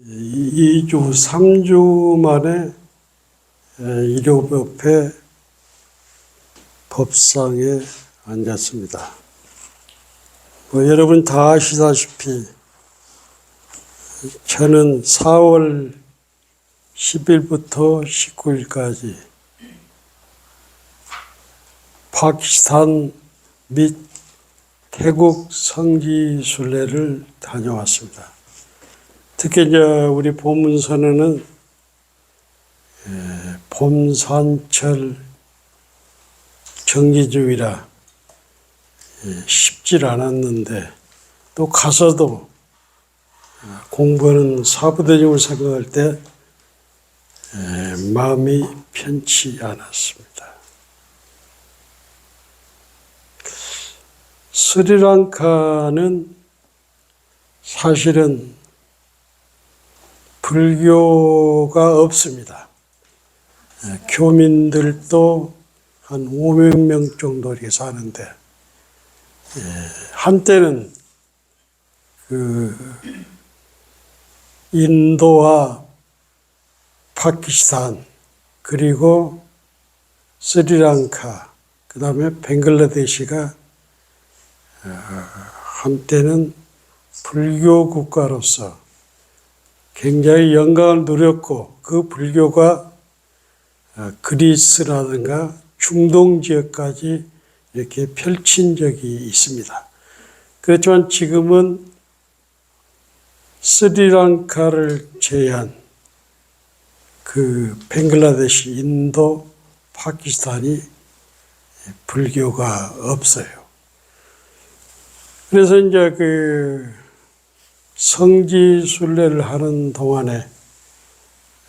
2주, 3주 만에 일요법회 법상에 앉았습니다. 여러분 다 아시다시피 저는 4월 10일부터 19일까지 파키스탄 및 태국 성지순례를 다녀왔습니다. 특히 이제 우리 본문서는 봄산철 정기주의라 쉽질 않았는데 또 가서도 공부하는 사부대중을 생각할 때 마음이 편치 않았습니다. 스리랑카는 사실은 불교가 없습니다. 교민들도 한 500명 정도 이렇게 사는데, 한때는 인도와 파키스탄, 그리고 스리랑카, 그 다음에 벵글라데시가 한때는 불교 국가로서 굉장히 영광을 누렸고, 그 불교가 그리스라든가 중동 지역까지 이렇게 펼친 적이 있습니다. 그렇지만 지금은 스리랑카를 제외한 그 벵글라데시, 인도, 파키스탄이 불교가 없어요. 그래서 이제 성지순례를 하는 동안에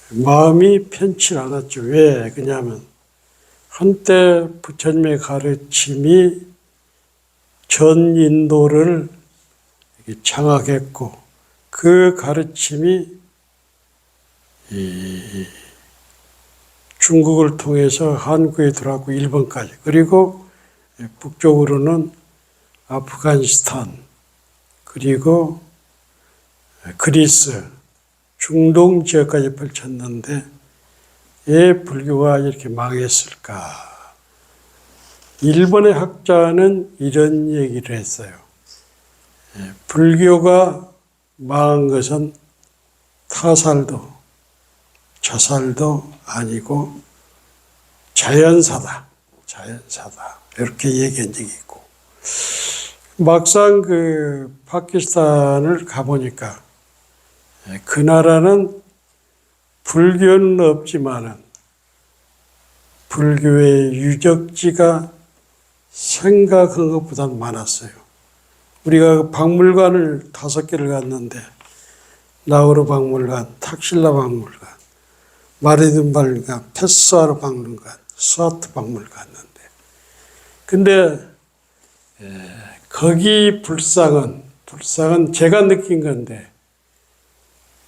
마음이 편치 않았죠. 왜? 그냐면 한때 부처님의 가르침이 전 인도를 장악했고, 그 가르침이 중국을 통해서 한국에 들어왔고 일본까지, 그리고 북쪽으로는 아프가니스탄, 그리고 그리스, 중동 지역까지 펼쳤는데 왜 불교가 이렇게 망했을까? 일본의 학자는 이런 얘기를 했어요. 불교가 망한 것은 타살도 자살도 아니고 자연사다. 자연사다. 이렇게 얘기한 적이 있고, 막상 파키스탄을 가보니까 그 나라는 불교는 없지만은 불교의 유적지가 생각한 것보다 많았어요. 우리가 박물관을 5개를 갔는데, 나우루 박물관, 탁실라 박물관, 마리든 박물관, 페스와르 박물관, 스와트 박물관 갔는데, 근데 거기 불상은 제가 느낀 건데,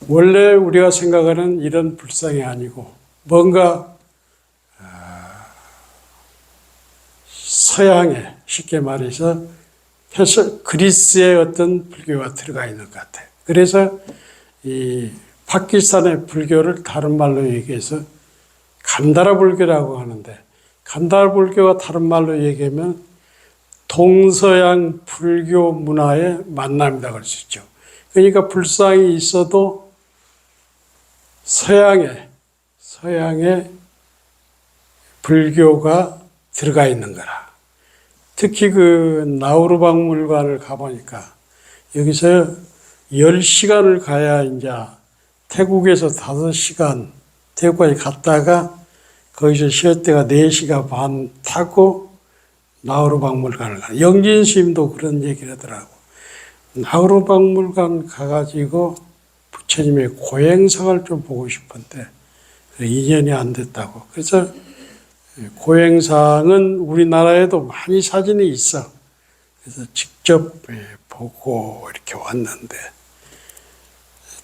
원래 우리가 생각하는 이런 불상이 아니고 뭔가 서양에, 쉽게 말해서 그리스의 어떤 불교가 들어가 있는 것 같아요. 그래서 이 파키스탄의 불교를 다른 말로 얘기해서 간다라 불교라고 하는데, 간다라 불교가 다른 말로 얘기하면 동서양 불교 문화의 만남이라고 할 수 있죠. 그러니까 불상이 있어도 서양의 불교가 들어가 있는 거라. 특히 나우루 박물관을 가보니까 여기서 10시간을 가야 이제 태국에서 5시간 태국까지 갔다가 거기서 쉴 때가 4시간 반 타고 나우루 박물관을 가. 영진 스님도 그런 얘기를 하더라고. 나우루 박물관 가가지고 부처님의 고행상을 좀 보고 싶은데 인연이 안 됐다고. 그래서 고행상은 우리나라에도 많이 사진이 있어. 그래서 직접 보고 이렇게 왔는데,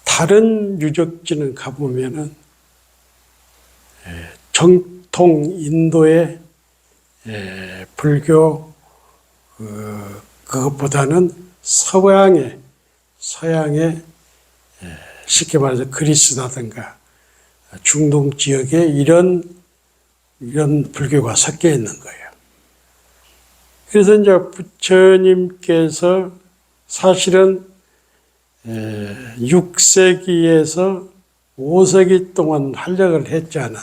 다른 유적지는 가보면은 정통 인도의 불교 그것보다는 서양의 쉽게 말해서 그리스라든가 중동 지역에 이런 불교가 섞여 있는 거예요. 그래서 이제 부처님께서 사실은 6세기에서 5세기 동안 활약을 했잖아.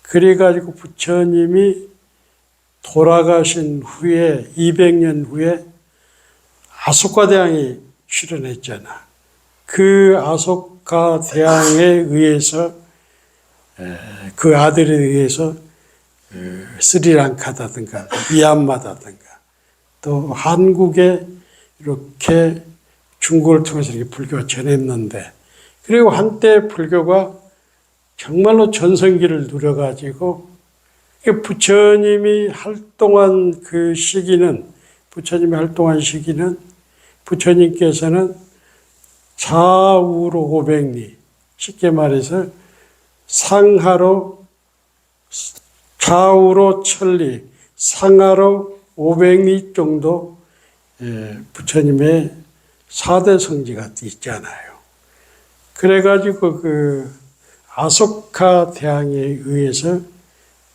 그래가지고 부처님이 돌아가신 후에 200년 후에 아소카 대왕이 출연했잖아. 그 아소카 대왕에 의해서 그 아들에 의해서 스리랑카다든가 미얀마다든가 또 한국에 이렇게 중국을 통해서 이렇게 불교가 전했는데, 그리고 한때 불교가 정말로 전성기를 누려가지고 부처님이 활동한 시기는 부처님께서는 좌우로 500리, 쉽게 말해서 상하로 좌우로 1000리, 상하로 500리 정도 부처님의 4대 성지가 있잖아요. 그래가지고 아소카 대왕에 의해서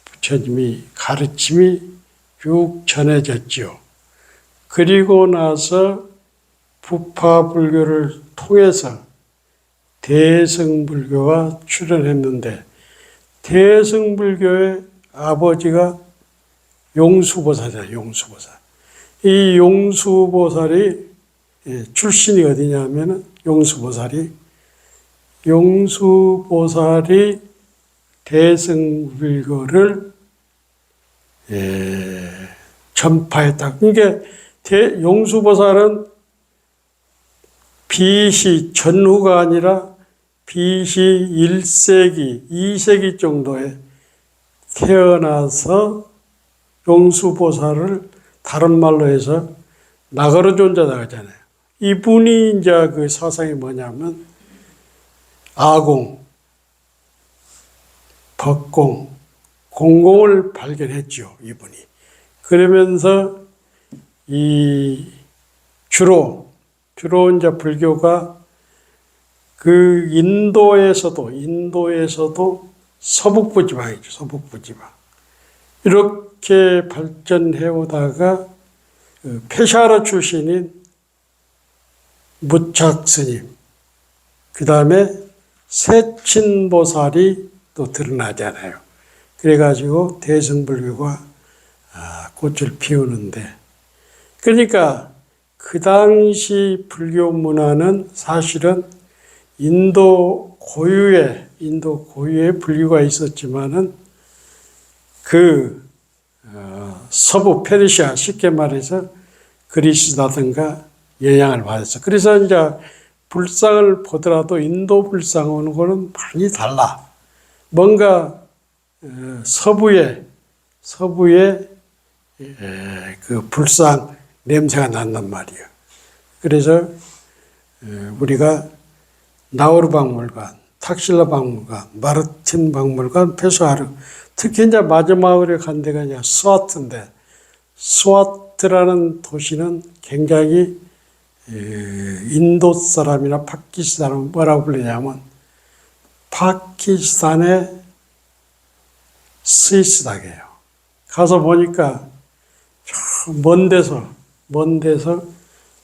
부처님이 가르침이 쭉 전해졌죠. 그리고 나서 부파불교를 통해서 대승불교가 출현했는데, 대승불교의 아버지가 용수보살이야, 용수보살. 이 용수보살이 출신이 어디냐면은 용수보살이 대승불교를 전파했다. 그러니까 용수보살은 BC 전후가 아니라 BC 1세기, 2세기 정도에 태어나서 용수보살을 다른 말로 해서 나가르존자라고 하잖아요. 이분이 이제 그 사상이 뭐냐면 아공, 법공, 공공을 발견했죠, 이분이. 그러면서 주로 이제 불교가 인도에서도 서북부 지방이죠, 서북부 지방. 이렇게 발전해 오다가 페샤라 출신인 무착 스님, 그 다음에 세친보살이 또 드러나잖아요. 그래가지고 대승불교가 꽃을 피우는데, 그러니까 그 당시 불교 문화는 사실은 인도 고유의 불교가 있었지만은 서부 페르시아, 쉽게 말해서 그리스라든가 영향을 받았어. 그래서 이제 불상을 보더라도 인도 불상하고는 많이 달라. 뭔가 서부의 그 불상 냄새가 난단 말이에요. 그래서 우리가 나우르 박물관, 탁실라 박물관, 마르틴 박물관, 페소아르, 특히 이제 마지막으로 간 데가 이제 스와트인데, 스와트라는 도시는 굉장히 인도 사람이나 파키스탄은 뭐라고 불리냐면 파키스탄의 스위스락이에요. 가서 보니까 먼 데서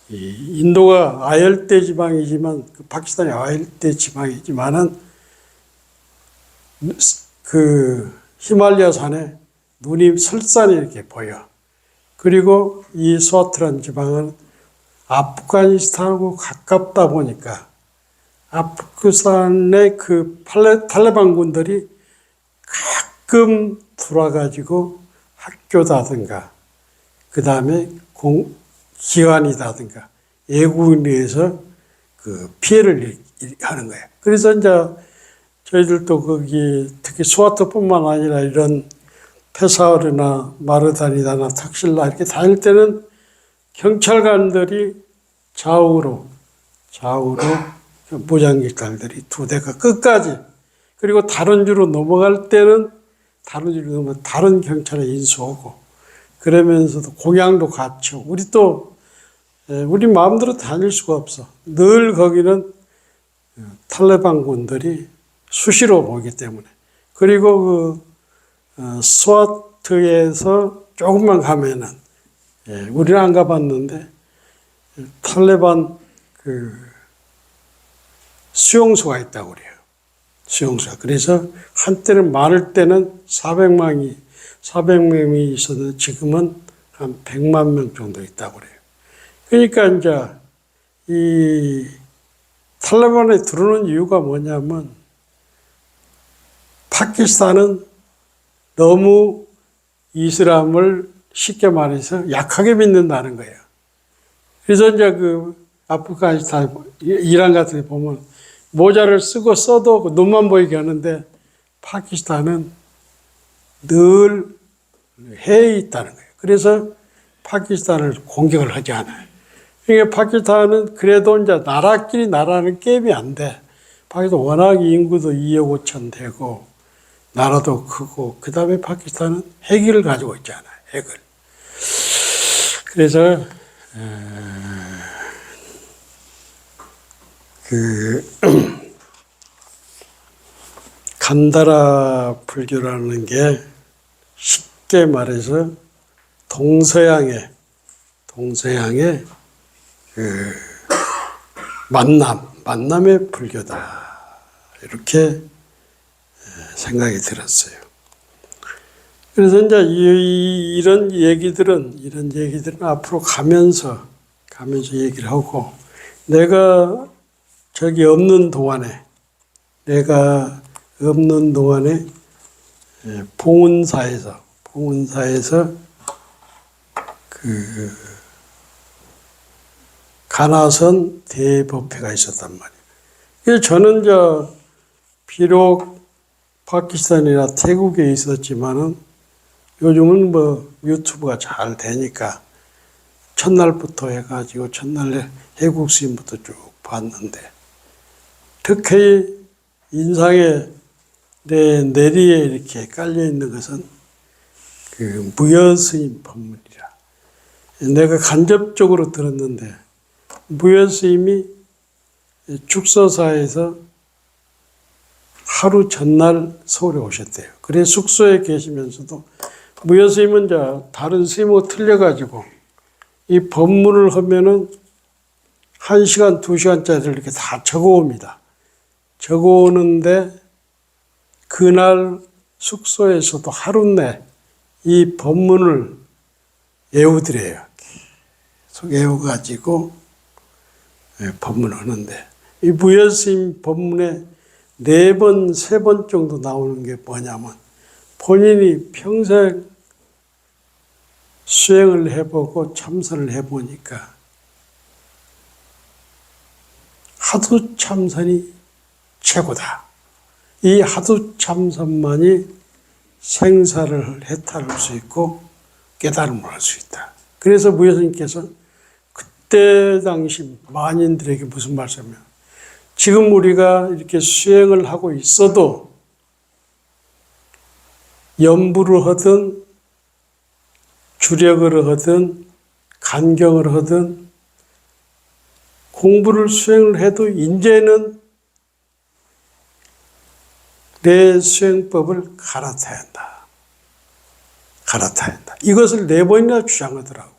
인도가 아열대 지방이지만 파키스탄이 아열대 지방이지만은 히말라야 산에 눈이 설산이 이렇게 보여. 그리고 이 스와트라는 지방은 아프가니스탄하고 가깝다 보니까 아프가니스탄의 탈레반 군들이 가끔 들어와가지고 학교다든가 그 다음에 기관이다든가 예국에 의해서 피해를 하는 거예요. 그래서 이제 저희들도 거기 특히 스와트뿐만 아니라 이런 페사르나 마르다니다나 탁실라 이렇게 다닐 때는 경찰관들이 좌우로 무장기관들이 2대가 끝까지, 그리고 다른 주로 넘어갈 때는 다른 경찰에 인수하고, 그러면서도 공양도 갖추고, 우리 마음대로 다닐 수가 없어. 늘 거기는 탈레반군들이 수시로 오기 때문에. 그리고 스와트에서 조금만 가면은, 우리는 안 가봤는데, 탈레반 수용소가 있다고 그래요. 수용소가. 그래서 한때는 많을 때는 400명이 있었는데 지금은 한 100만 명 정도 있다고 그래요. 그러니까 이제 이 탈레반에 들어오는 이유가 뭐냐면 파키스탄은 너무 이슬람을 쉽게 말해서 약하게 믿는다는 거예요. 그래서 이제 아프가니스탄, 이란 같은 데 보면 모자를 쓰고 써도 눈만 보이게 하는데 파키스탄은 늘 해에 있다는 거예요. 그래서 파키스탄을 공격을 하지 않아요. 그러니까 파키스탄은 그래도 이제 나라끼리 나라는 게임이 안 돼. 파키스탄 워낙 인구도 2억 5천 되고 나라도 크고 그 다음에 파키스탄은 핵을 가지고 있잖아요. 핵을. 그래서 간다라 불교라는 게 쉽게 말해서 동서양의 만남의 불교다. 이렇게 생각이 들었어요. 그래서 이제 이런 얘기들은 앞으로 가면서 얘기를 하고, 내가 없는 동안에 봉은사에서 가나선 대법회가 있었단 말이에요. 그래서 저는 비록 파키스탄이나 태국에 있었지만은 요즘은 유튜브가 잘 되니까 첫날부터 해가지고 첫날에 해국 스님부터 쭉 봤는데, 특히 인상에 내 내리에 이렇게 깔려 있는 것은 무여 스님 법문이라. 내가 간접적으로 들었는데 무여 스님이 축서사에서 하루 전날 서울에 오셨대요. 그래서 숙소에 계시면서도 무여 스님은 다른 스님하고 틀려가지고 이 법문을 하면은 1시간, 2시간짜리를 이렇게 다 적어옵니다. 적어오는데 그날 숙소에서도 하루 내 이 법문을 외우더래요. 계속 외워가지고 법문을 하는데, 이 무여 스님 법문에 4번, 3번 정도 나오는 게 뭐냐면 본인이 평생 수행을 해보고 참선을 해보니까 하두 참선이 최고다. 이 하두 참선만이 생사를 해탈할 수 있고 깨달음을 할 수 있다. 그래서 무여 스님께서 그때 당시 만인들에게 무슨 말씀이냐, 지금 우리가 이렇게 수행을 하고 있어도 염불을 하든 주력을 하든 간경을 하든 공부를 수행을 해도 이제는 내 수행법을 갈아타야 한다. 이것을 4번이나 주장하더라고.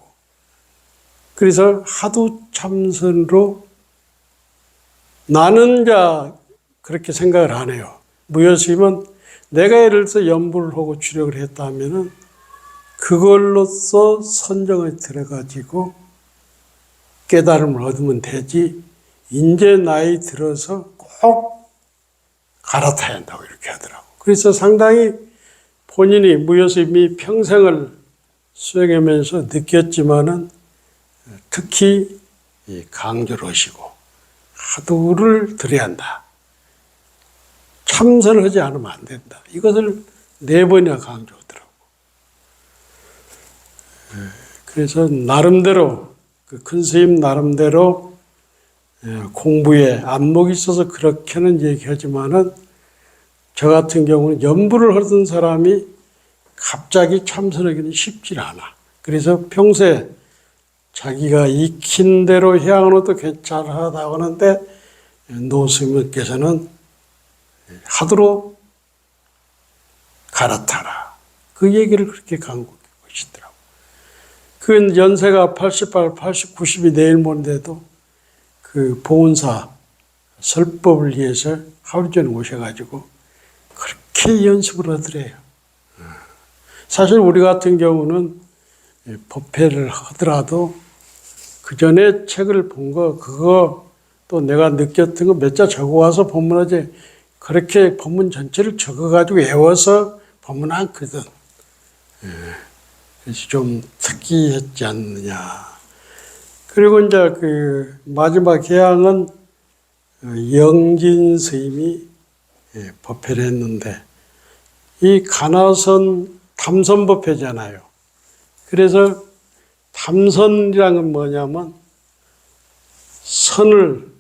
그래서 하두 참선으로, 나는 그렇게 생각을 안 해요. 무여 스님은 내가 예를 들어서 염불을 하고 주력을 했다면은 그걸로써 선정에 들어가지고 깨달음을 얻으면 되지, 이제 나이 들어서 꼭 갈아타야 한다고 이렇게 하더라고. 그래서 상당히 본인이 무여 스님이 평생을 수행하면서 느꼈지만은 특히 강조를 하시고 하두를 들여야 한다. 참선을 하지 않으면 안 된다. 이것을 4번이나 강조하더라고. 그래서 나름대로 큰 스님 나름대로 공부에 안목이 있어서 그렇게는 얘기하지만은, 저 같은 경우는 염불을 하던 사람이 갑자기 참선하기는 쉽지 않아. 그래서 평소에 자기가 익힌 대로 해양으로도 괜찮다고 하는데 노스님께서는 하도로 갈아타라. 그 얘기를 그렇게 강조하시더라고요. 그 연세가 88, 80, 90이 내일 모레인데도 그 보훈사 설법을 위해서 하루 전에 오셔가지고 그렇게 연습을 하더래요. 사실 우리 같은 경우는 법회를 하더라도 그 전에 책을 본 거, 그거 또 내가 느꼈던 거 몇 자 적어와서 법문하지, 그렇게 법문 전체를 적어가지고 외워서 법문 않거든. 그래서 좀 특이했지 않느냐. 그리고 이제 그 마지막 개항은 영진 스님이 법회를 했는데, 이 가나선 담선법회잖아요. 그래서 담선이라는 건 뭐냐면 선을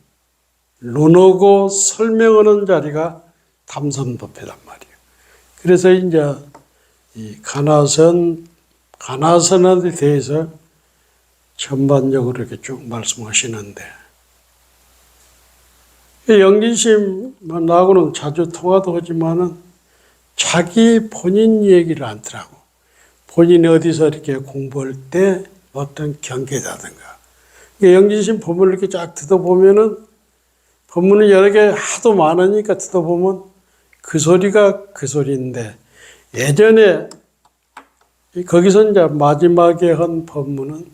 논하고 설명하는 자리가 담선법회란 말이에요. 그래서 이제 이 가나선에 대해서 전반적으로 이렇게 쭉 말씀하시는데, 영진심 나하고는 자주 통화도 하지만은 자기 본인 얘기를 않더라고. 본인이 어디서 이렇게 공부할 때 어떤 경계라든가. 영진심 법문을 이렇게 쫙 듣어보면은, 법문은 여러 개 하도 많으니까 듣어보면 그 소리가 그 소리인데, 예전에 거기서 이제 마지막에 한 법문은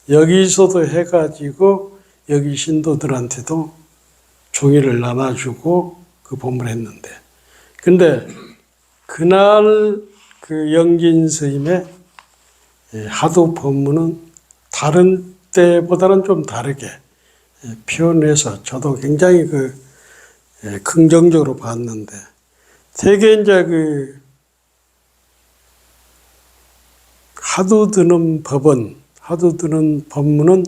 여기서도 해가지고 여기 신도들한테도 종이를 나눠주고 그 법문을 했는데, 근데 그날 그 영진 스님의 하도 법문은 다른 때보다는 좀 다르게 표현해서 저도 굉장히 긍정적으로 봤는데, 되게 이제 하도 드는 법문은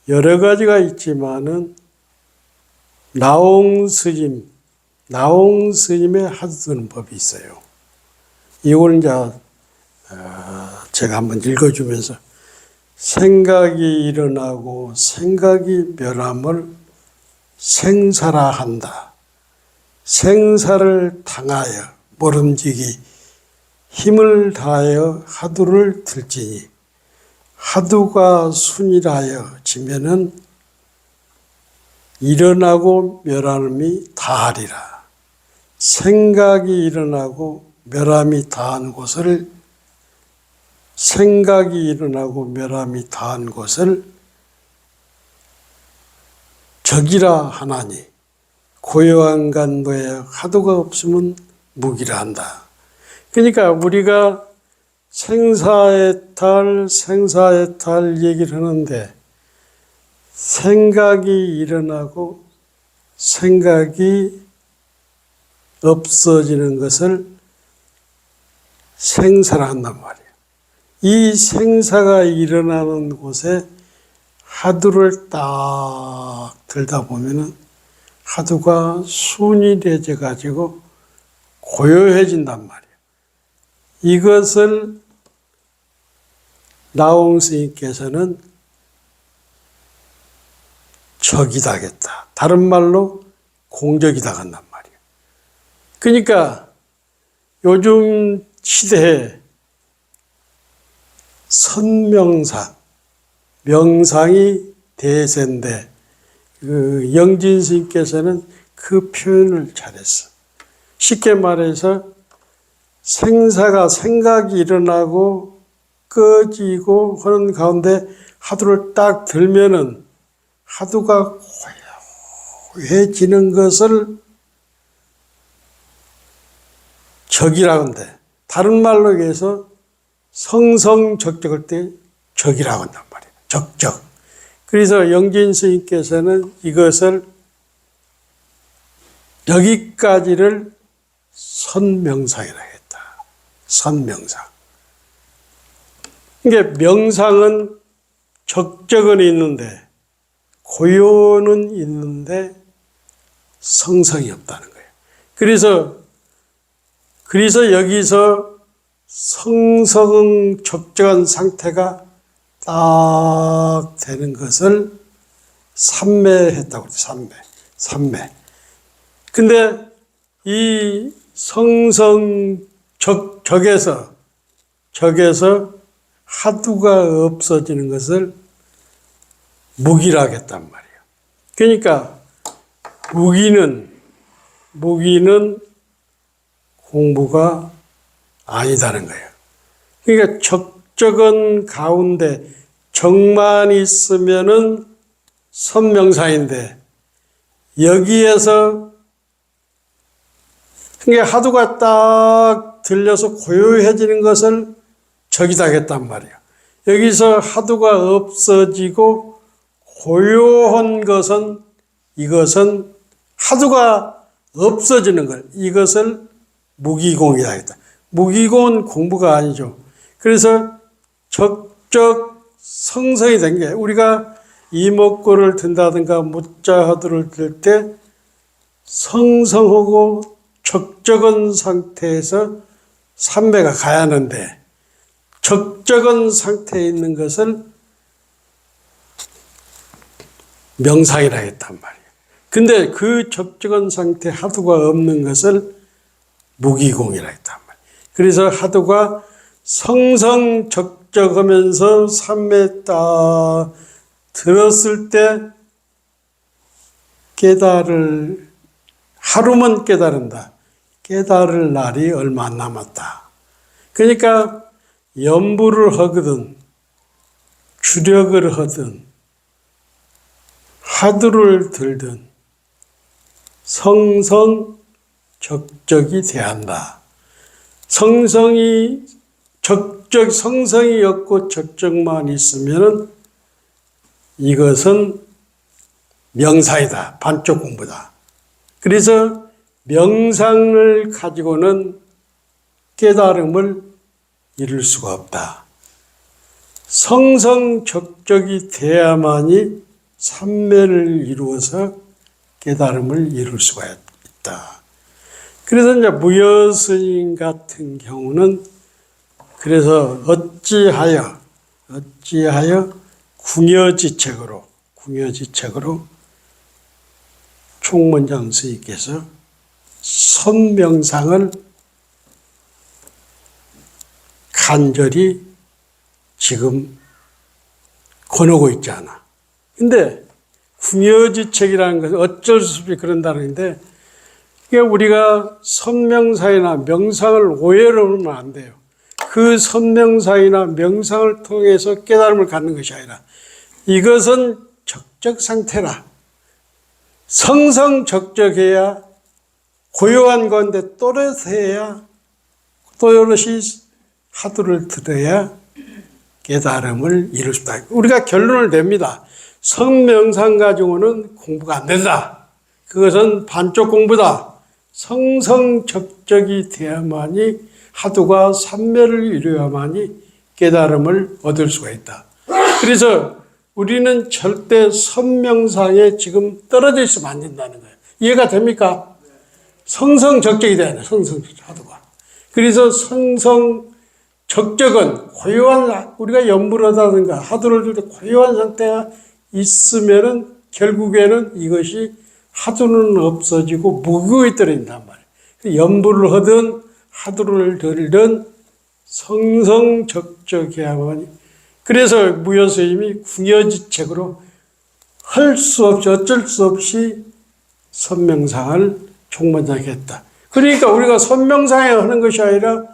여러 가지가 있지만은 나홍 스님의 하도 드는 법이 있어요. 이걸 이제 제가 한번 읽어주면서, 생각이 일어나고 생각이 멸함을 생사라 한다. 생사를 당하여 모름지기 힘을 다하여 하두를 들지니 하두가 순이라여 지면은 일어나고 멸함이 다하리라. 생각이 일어나고 멸함이 다한 곳을, 생각이 일어나고 멸함이 다한 곳을 적이라 하나니 고요한 간도에 하도가 없으면 무기라 한다. 그러니까 우리가 생사의 탈 얘기를 하는데, 생각이 일어나고 생각이 없어지는 것을 생사라 한단 말이에요. 이 생사가 일어나는 곳에 하두를 딱 들다 보면은 하두가 순이해져 가지고 고요해진단 말이에요. 이것을 나홍 스님께서는 적이다겠다. 다른 말로 공적이다 간단 말이에요. 그러니까 요즘 시대에 선명상, 명상이 대세인데, 영진 스님께서는 그 표현을 잘했어. 쉽게 말해서 생각이 일어나고 꺼지고 하는 가운데 하두를 딱 들면은 하두가 고요해지는 것을 적이라고 하는데, 다른 말로 해서 성성적적할 때 적이라고 한단 말이에요. 적적. 그래서 영진 스님께서는 이것을, 여기까지를 선명상이라고 했다. 선명상. 이게 명상은 적적은 있는데 고요는 있는데 성성이 없다는 거예요. 그래서 여기서 성성 적적한 상태가 딱 되는 것을 삼매했다고 그래요. 삼매. 근데 이 적에서 하두가 없어지는 것을 무기라 했단 말이에요. 그러니까 무기는 공부가 아니다는 거예요. 그러니까 적적은 가운데 적만 있으면은 선명사인데 여기에서 그러니까 하두가 딱 들려서 고요해지는 것을 적이다 했단 말이에요. 여기서 하두가 없어지고 고요한 것은 이것은 하두가 없어지는 것 이것을 무기공이다 했다. 무기공은 공부가 아니죠. 그래서 적적 성성이 된 게 우리가 이목구를 든다든가 무자하두를 들 때 성성하고 적적은 상태에서 삼매가 가야 하는데 적적은 상태에 있는 것을 명상이라 했단 말이에요. 근데 그 적적은 상태 하두가 없는 것을 무기공이라 했단 말이에요. 그래서 하두가 성성적적하면서 삼매 딱 들었을 때 하루만 깨달은다. 깨달을 날이 얼마 안 남았다. 그러니까 연부를 하거든 주력을 하든 하두를 들든 성성적적이 돼야 성성이 없고 적적만 있으면은 이것은 명상이다. 반쪽 공부다. 그래서 명상을 가지고는 깨달음을 이룰 수가 없다. 성성적적이 돼야만이 삼매를 이루어서 깨달음을 이룰 수가 있다. 그래서 이제 무여스님 같은 경우는 그래서 어찌하여 궁여지책으로 총문장 스님께서 선명상을 간절히 지금 권하고 있지 않아. 근데 궁여지책이라는 것은 어쩔 수 없이 그런다는 건데 그러니까 우리가 선명상이나 명상을 오해로 하면 안 돼요. 그 선명상이나 명상을 통해서 깨달음을 갖는 것이 아니라 이것은 적적 상태라. 성성적적해야 고요한 건데 또렷해야 또렷이 하두를 들어야 깨달음을 이룰 수 있다. 우리가 결론을 냅니다. 성명상 가지고는 공부가 안 된다. 그것은 반쪽 공부다. 성성적적이 돼야만이 하두가 삼매를 이루어야만이 깨달음을 얻을 수가 있다. 그래서 우리는 절대 선명상에 지금 떨어져 있으면 안 된다는 거예요. 이해가 됩니까? 성성적적이 돼야 돼. 성성적적 하두가. 그래서 성성적적은 고요한 우리가 연불하다든가 하두를 들 때 고요한 상태가 있으면은 결국에는 이것이 하두는 없어지고 무구에 떨어진단 말이에요. 연불을 하든 하두를 들든 성성적적해야만. 그래서 무여스님이 궁여지책으로 할 수 없이 어쩔 수 없이 선명상을 총문장했다. 그러니까 우리가 선명상에 하는 것이 아니라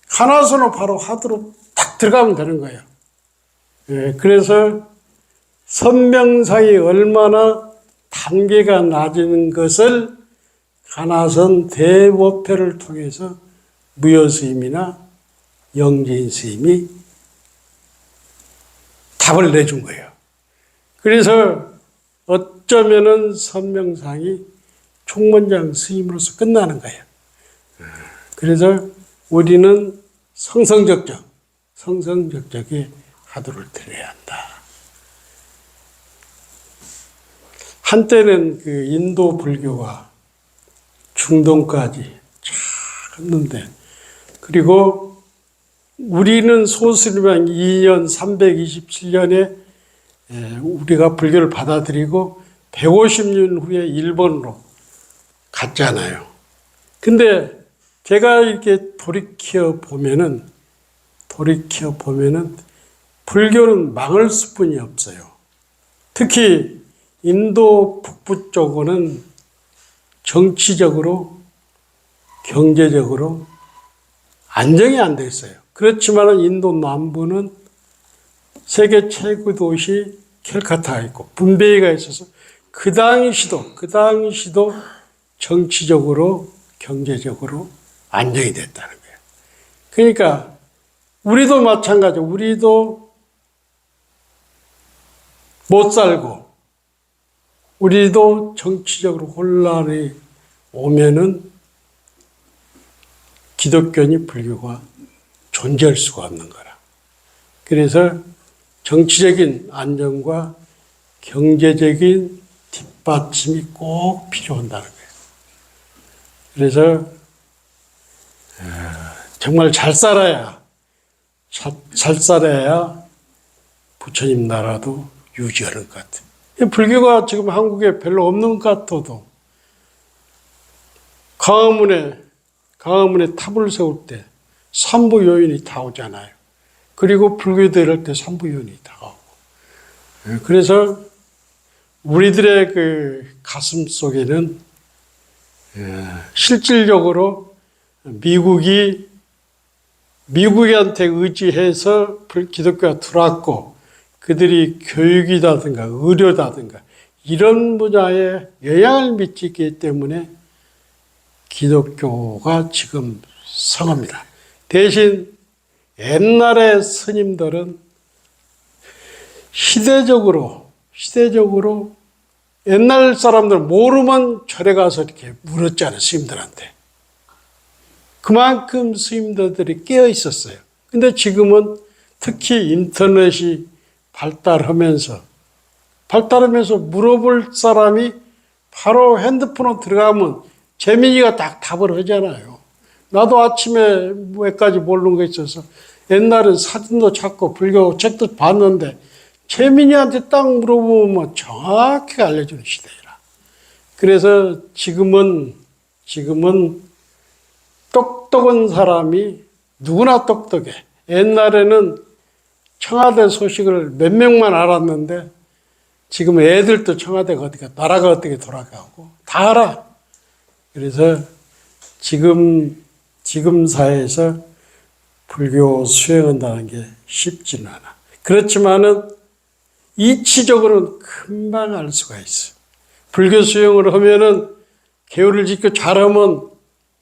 가나서는 바로 하두로 딱 들어가면 되는 거예요. 그래서 선명상이 얼마나 단계가 낮은 것을 가나선 대법회를 통해서 무여스님이나 영진 스님이 답을 내준 거예요. 그래서 어쩌면은 선명상이 총문장 스님으로서 끝나는 거예요. 그래서 우리는 성성적적에 하두를 들여야 한다. 한때는 그 인도 불교가 중동까지 쫙 했는데, 그리고 우리는 소수림왕 2년 327년에 우리가 불교를 받아들이고 150년 후에 일본으로 갔잖아요. 근데 제가 이렇게 돌이켜 보면은 불교는 망할 수뿐이 없어요. 특히 인도 북부 쪽은 정치적으로, 경제적으로 안정이 안 돼 있어요. 그렇지만 인도 남부는 세계 최고 도시 캘카타가 있고 분베이가 있어서 그 당시도 정치적으로, 경제적으로 안정이 됐다는 거예요. 그러니까 우리도 마찬가지로 우리도 못 살고 우리도 정치적으로 혼란이 오면은 기독교니 불교가 존재할 수가 없는 거라. 그래서 정치적인 안정과 경제적인 뒷받침이 꼭 필요한다는 거예요. 그래서 정말 잘 살아야 부처님 나라도 유지하는 것 같아요. 불교가 지금 한국에 별로 없는 것 같아도 강화문에 탑을 세울 때 삼부 요인이 다 오잖아요. 그리고 불교도 이럴 때 삼부 요인이 다 오고. 그래서 우리들의 그 가슴 속에는 실질적으로 미국한테 의지해서 기독교가 들어왔고 그들이 교육이라든가 의료라든가 이런 분야에 영향을 미치기 때문에 기독교가 지금 성합니다. 대신 옛날의 스님들은 시대적으로 옛날 사람들 모르면 절에 가서 이렇게 물었잖아요. 스님들한테. 그만큼 스님들이 깨어 있었어요. 근데 지금은 특히 인터넷이 발달하면서 물어볼 사람이 바로 핸드폰으로 들어가면 재민이가 딱 답을 하잖아요. 나도 아침에 몇 가지 모르는 거 있어서 옛날엔 사진도 찾고 불교 책도 봤는데 재민이한테 딱 물어보면 정확히 알려주는 시대라. 그래서 지금은 똑똑한 사람이 누구나 똑똑해. 옛날에는 청와대 소식을 몇 명만 알았는데 지금 애들도 청와대가 어떻게, 나라가 어떻게 돌아가고 다 알아. 그래서 지금 사회에서 불교 수행한다는 게 쉽지는 않아. 그렇지만은 이치적으로는 금방 알 수가 있어. 불교 수행을 하면은 계율을 지켜 잘하면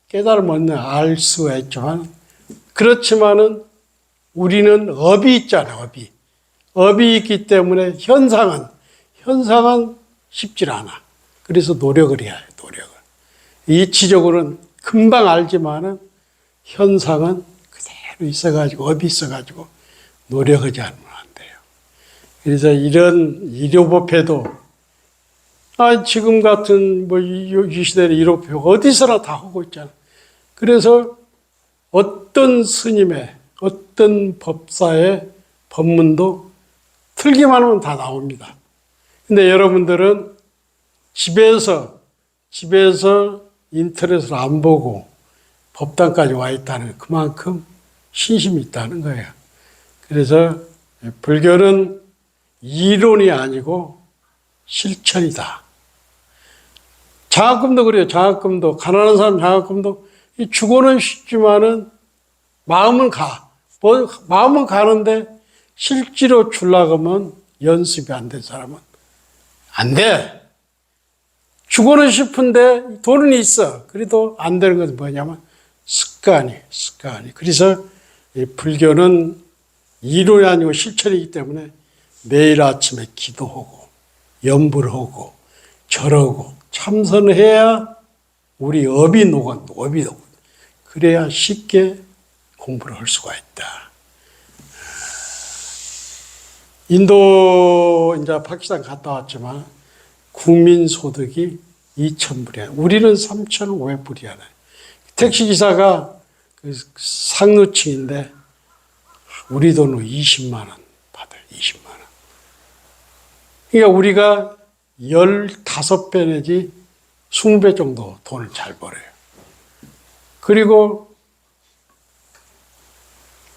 깨달으면 알 수가 있지만 그렇지만은 우리는 업이 있잖아, 업이 있기 때문에 현상은 쉽지 않아. 그래서 노력을 해야 해, 노력을. 이치적으로는 금방 알지만은 현상은 그대로 있어가지고, 업이 있어가지고 노력하지 않으면 안 돼요. 그래서 이런 일요법회도, 지금 같은 이 시대의 일요법회 어디서나 다 하고 있잖아. 그래서 어떤 스님의, 어떤 법사의 법문도 틀기만 하면 다 나옵니다. 근데 여러분들은 집에서 인터넷을 안 보고 법당까지 와 있다는 그만큼 신심이 있다는 거예요. 그래서 불교는 이론이 아니고 실천이다. 장학금도 그래요. 장학금도 가난한 사람 장학금도 주고는 쉽지만은 마음은 가는데 실제로 주려고 하면 연습이 안 된 사람은 안 돼. 주고는 싶은데 돈은 있어. 그래도 안 되는 것은 뭐냐면 습관이. 그래서 불교는 이론이 아니고 실천이기 때문에 매일 아침에 기도하고 염불 하고 절하고 참선해야 우리 업이 녹아. 그래야 쉽게 공부를 할 수가 있다. 인도 이제 파키스탄 갔다 왔지만 국민소득이 2,000불이야. 우리는 3,500불이야. 택시기사가 상류층인데 우리 돈으로 20만 원 받아요. 20만 원. 그러니까 우리가 15배 내지 20배 정도 돈을 잘 벌어요. 그리고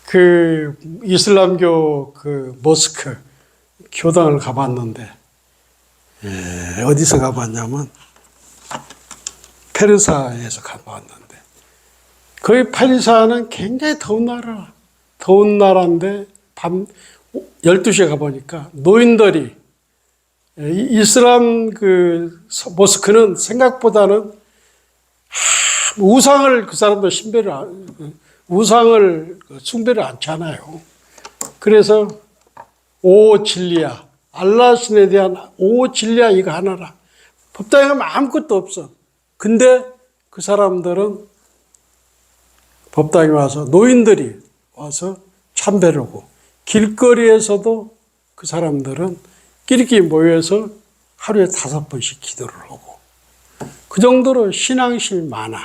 그 이슬람교 그 모스크 교당을 가봤는데, 어디서 가봤냐면 페르사에서 가봤는데, 거기 페르사는 굉장히 더운 나라인데 밤 12시에 가보니까 노인들이, 이슬람 그 모스크는 생각보다는 우상을, 그 사람도 우상을 숭배를 않잖아요. 그래서 오 진리야, 알라 신에 대한 오 진리야 이거 하나라. 법당에 가면 아무것도 없어. 근데 그 사람들은 법당에 와서, 노인들이 와서 참배를 하고, 길거리에서도 그 사람들은 끼리끼리 모여서 하루에 5번씩 기도를 하고, 그 정도로 신앙심이 많아.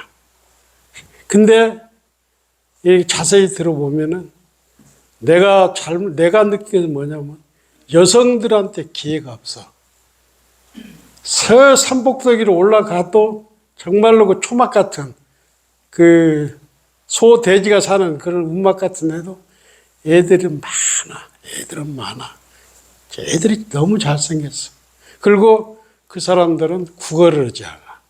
근데 자세히 들어보면은 내가 느끼는 게 뭐냐면, 여성들한테 기회가 없어. 서 산복도기로 올라가도 정말로 그 초막 같은, 그 소, 돼지가 사는 그런 움막 같은 애도 애들은 많아. 애들이 너무 잘생겼어. 그리고 그 사람들은 국어를 하지 않아.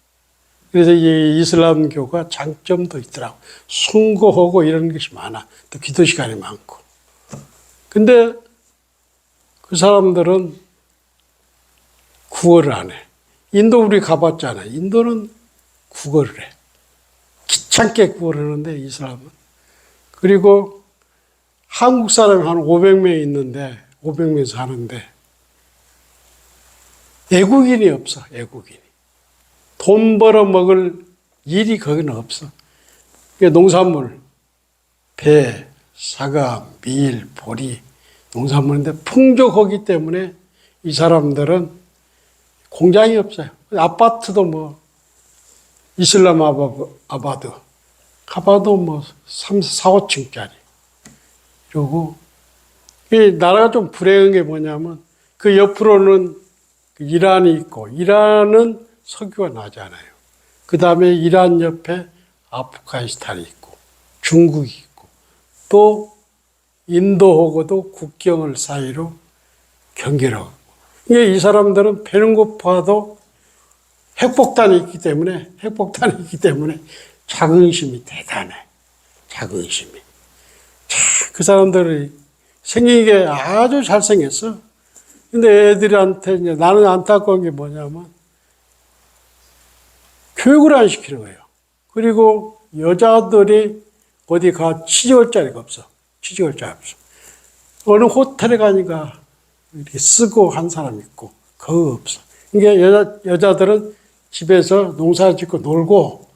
그래서 이 이슬람교가 장점도 있더라고. 숭고하고 이런 것이 많아. 또 기도 시간이 많고. 근데 그 사람들은 국어를 안 해. 인도 우리 가봤잖아. 인도는 국어를 해. 귀찮게 국어를 하는데, 이슬람은. 그리고 한국 사람이 한 500명 있는데, 500명 사는데, 애국인이 없어, 애국인이. 돈 벌어 먹을 일이 거기는 없어. 농산물, 배, 사과, 밀, 보리, 농산물인데 풍족하기 때문에 이 사람들은 공장이 없어요. 아파트도 뭐, 이슬람 아바드, 가봐도 뭐 3, 4, 5층짜리. 그리고 이 나라가 좀 불행한 게 뭐냐면, 그 옆으로는 이란이 있고, 이란은 석유가 나잖아요. 그 다음에 이란 옆에 아프가니스탄이 있고, 중국이 있고, 또 인도하고도 국경을 사이로 경계를 하고. 이 사람들은 배는 고파도 핵폭탄이 있기 때문에 자긍심이 대단해. 자긍심이. 그 사람들이 생긴 게 아주 잘생겼어. 근데 애들한테 이제 나는 안타까운 게 뭐냐면, 교육을 안 시키는 거예요. 그리고 여자들이 어디 취직할 자리가 없어. 취직할 자리가 없어. 어느 호텔에 가니까 이렇게 쓰고 한 사람 있고, 그거 없어. 그러니까 여자들은 집에서 농사 짓고 놀고,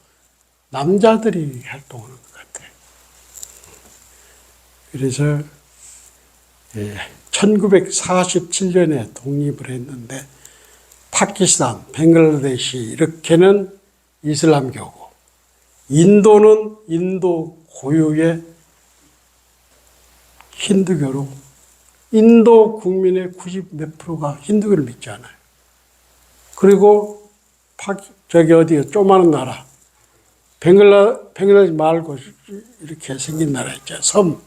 남자들이 활동하는 것 같아. 그래서 1947년에 독립을 했는데, 파키스탄, 벵글라데시 이렇게는 이슬람교고, 인도는 인도 고유의 힌두교로, 인도 국민의 90 몇 프로가 힌두교를 믿지 않아요. 그리고 어디 조그마한 나라, 벵글라데시 말고 이렇게 생긴 나라 있잖아요. 섬.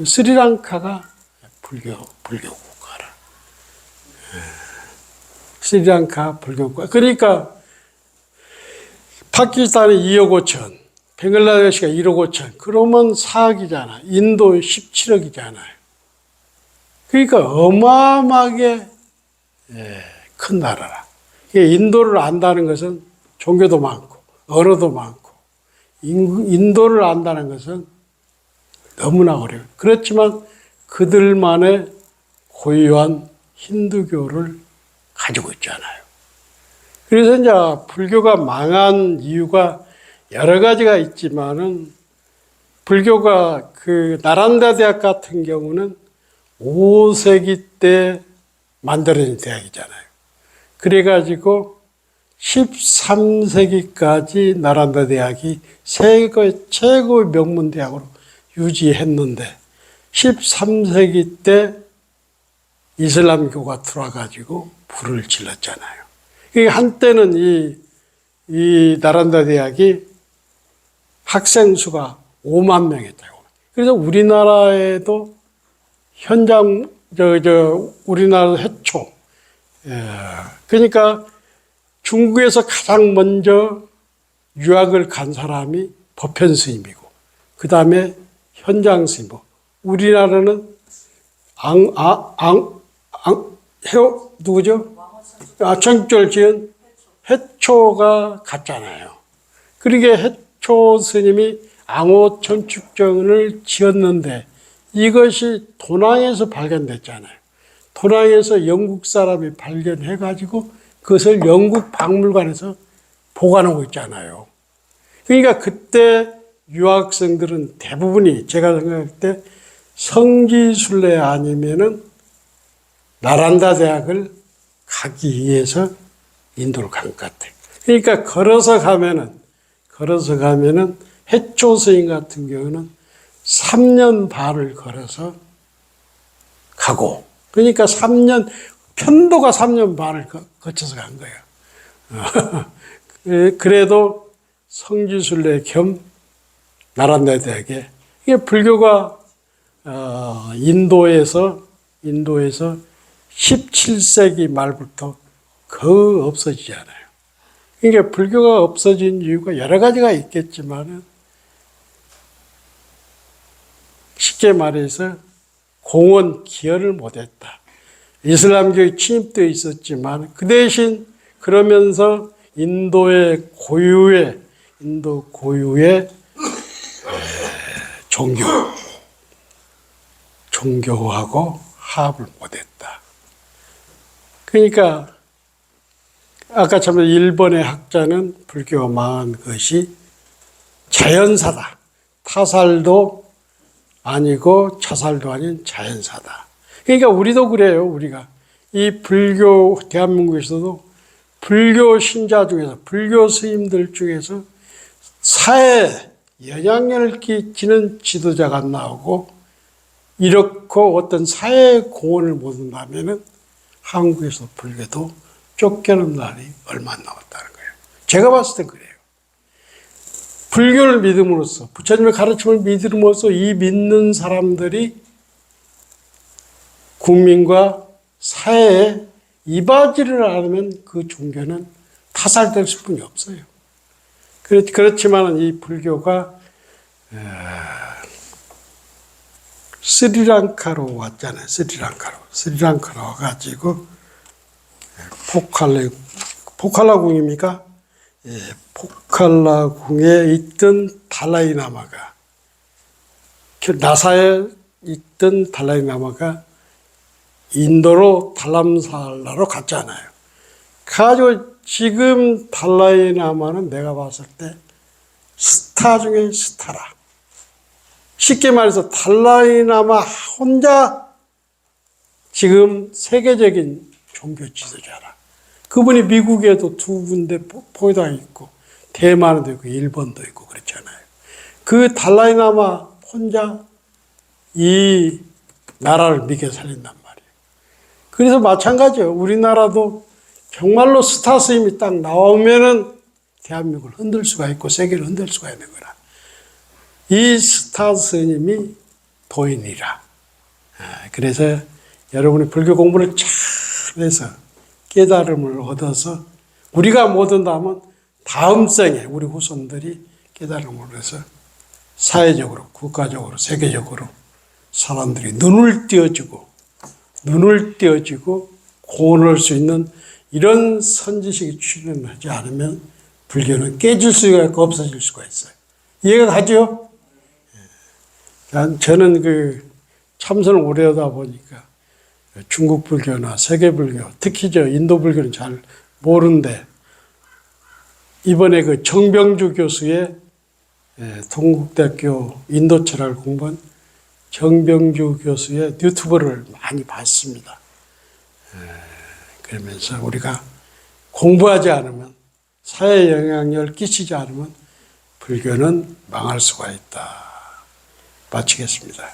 스리랑카가 불교 국가라. 스리랑카 불교 국가. 그러니까 파키스탄이 2억 5천, 벵글라데시가 1억 5천. 그러면 4억이잖아. 인도 17억이잖아요. 그러니까 어마어마하게 큰 나라라. 인도를 안다는 것은 종교도 많고 언어도 많고, 인도를 안다는 것은 너무나 어려워요. 그렇지만 그들만의 고유한 힌두교를 가지고 있잖아요. 그래서 이제 불교가 망한 이유가 여러 가지가 있지만은, 불교가 그 나란다 대학 같은 경우는 5세기 때 만들어진 대학이잖아요. 그래가지고 13세기까지 나란다 대학이 세계 최고의 명문 대학으로 유지했는데, 13세기 때 이슬람교가 들어와가지고 불을 질렀잖아요. 한때는 이 나란다 대학이 학생 수가 5만 명이었다고. 그래서 우리나라에도 현장, 우리나라 해초. 그러니까 중국에서 가장 먼저 유학을 간 사람이 법현 스님이고, 그 다음에 현장 스님이고, 우리나라는 누구죠? 청절 지은 해초가 갔잖아요. 그러게 해초 스님이 앙호 천축전을 지었는데 이것이 도낭에서 발견됐잖아요. 도낭에서 영국 사람이 발견해가지고 그것을 영국 박물관에서 보관하고 있잖아요. 그러니까 그때 유학생들은 대부분이 제가 생각할 때 성지순례 아니면은 나란다 대학을 가기 위해서 인도를 간 것 같아요. 그러니까 걸어서 가면은 해초 스님 같은 경우는 3년 반을 걸어서 가고, 그러니까 편도가 3년 반을 거쳐서 간 거예요. 그래도 성지순례 겸 나란다 대학에, 이게 불교가 인도에서 17세기 말부터 거의 없어지지 않아요. 그러니까 불교가 없어진 이유가 여러 가지가 있겠지만 쉽게 말해서 공헌 기여를 못했다. 이슬람교에 침입되어 있었지만 그 대신 그러면서 인도 고유의 종교하고 합을 못했다. 그러니까 아까 참 일본의 학자는 불교가 망한 것이 자연사다. 타살도 아니고 자살도 아닌 자연사다. 그러니까 우리도 그래요. 우리가 이 불교, 대한민국에서도 불교 신자 중에서, 불교 스님들 중에서 사회에 영향력을 끼치는 지도자가 나오고 이렇고 어떤 사회에 공헌을 못한다면은 한국에서 불교도 쫓겨는 날이 얼마 안 남았다는 거예요. 제가 봤을 땐 그래요. 불교를 믿음으로써, 부처님의 가르침을 믿음으로써 이 믿는 사람들이 국민과 사회에 이바지를 않으면 그 종교는 타살될 수뿐이 없어요. 그렇지만 이 불교가 스리랑카로 왔잖아요. 스리랑카로 와가지고 포칼라궁입니까? 예, 포칼라궁에 있던 달라이라마가, 나사에 있던 달라이라마가 인도로 달람살라로 갔잖아요. 가지고 지금 달라이라마는 내가 봤을 때 스타 중에 스타라. 쉽게 말해서 달라이라마 혼자 지금 세계적인 종교 지도자라. 그분이 미국에도 2군데 포에다 있고 대만에도 있고 일본도 있고 그렇잖아요. 그 달라이라마 혼자 이 나라를 미겨 살린단 말이에요. 그래서 마찬가지예요. 우리나라도 정말로 스타 스님이 딱 나오면은 대한민국을 흔들 수가 있고 세계를 흔들 수가 있는 거라. 이 스타 스님이 도인이라. 그래서 여러분이 불교 공부를 잘해서 깨달음을 얻어서 우리가 못 얻는다면 다음 생에 우리 후손들이 깨달음을 얻어서 사회적으로, 국가적으로, 세계적으로 사람들이 눈을 띄어주고 공헌할 수 있는 이런 선지식이 출현하지 않으면 불교는 깨질 수가 있고 없어질 수가 있어요. 이해가 가죠? 저는 참선을 오래 하다 보니까 중국 불교나 세계 불교, 특히 인도 불교는 잘 모르는데 이번에 정병주 교수의 동국대학교 인도 철학을 공부한 정병주 교수의 유튜브를 많이 봤습니다. 그러면서 우리가 공부하지 않으면, 사회에 영향력을 끼치지 않으면 불교는 망할 수가 있다. 마치겠습니다.